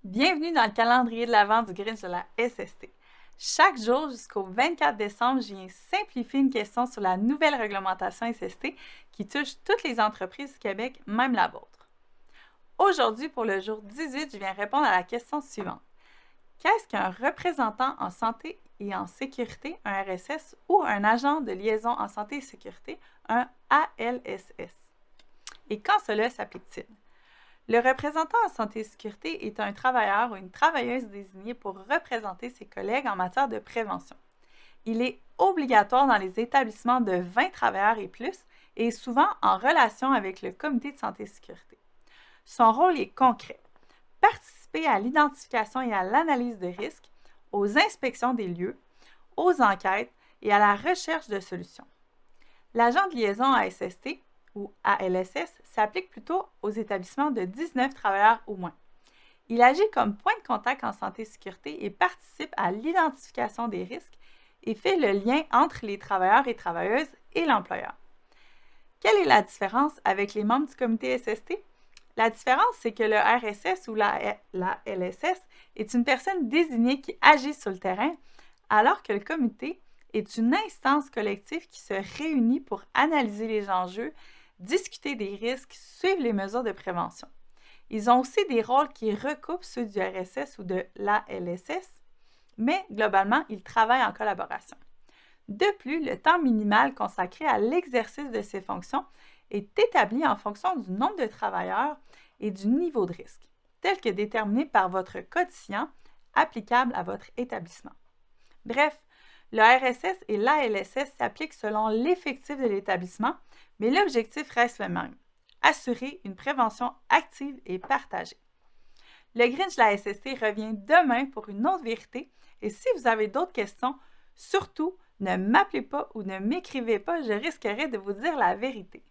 Bienvenue dans le calendrier de l'Avent du Grinch de la SST. Chaque jour jusqu'au 24 décembre, je viens simplifier une question sur la nouvelle réglementation SST qui touche toutes les entreprises du Québec, même la vôtre. Aujourd'hui, pour le jour 18, je viens répondre à la question suivante. Qu'est-ce qu'un représentant en santé et en sécurité, un RSS, ou un agent de liaison en santé et sécurité, un ALSS? Et quand cela s'applique-t-il? Le représentant en santé et sécurité est un travailleur ou une travailleuse désignée pour représenter ses collègues en matière de prévention. Il est obligatoire dans les établissements de 20 travailleurs et plus et est souvent en relation avec le comité de santé et sécurité. Son rôle est concret. Participer à l'identification et à l'analyse de risques, aux inspections des lieux, aux enquêtes et à la recherche de solutions. L'agent de liaison à SST ou ALSS s'applique plutôt aux établissements de 19 travailleurs ou moins. Il agit comme point de contact en santé et sécurité et participe à l'identification des risques et fait le lien entre les travailleurs et travailleuses et l'employeur. Quelle est la différence avec les membres du comité SST? La différence, c'est que le RSS ou la LSS est une personne désignée qui agit sur le terrain, alors que le comité est une instance collective qui se réunit pour analyser les enjeux, discuter des risques, suivre les mesures de prévention. Ils ont aussi des rôles qui recoupent ceux du RSS ou de l'ALSS, mais globalement, ils travaillent en collaboration. De plus, le temps minimal consacré à l'exercice de ces fonctions est établi en fonction du nombre de travailleurs et du niveau de risque, tel que déterminé par votre coefficient applicable à votre établissement. Bref, le RSS et l'ALSS s'appliquent selon l'effectif de l'établissement, mais l'objectif reste le même, assurer une prévention active et partagée. Le Grinch de la SST revient demain pour une autre vérité, et si vous avez d'autres questions, surtout, ne m'appelez pas ou ne m'écrivez pas, je risquerais de vous dire la vérité.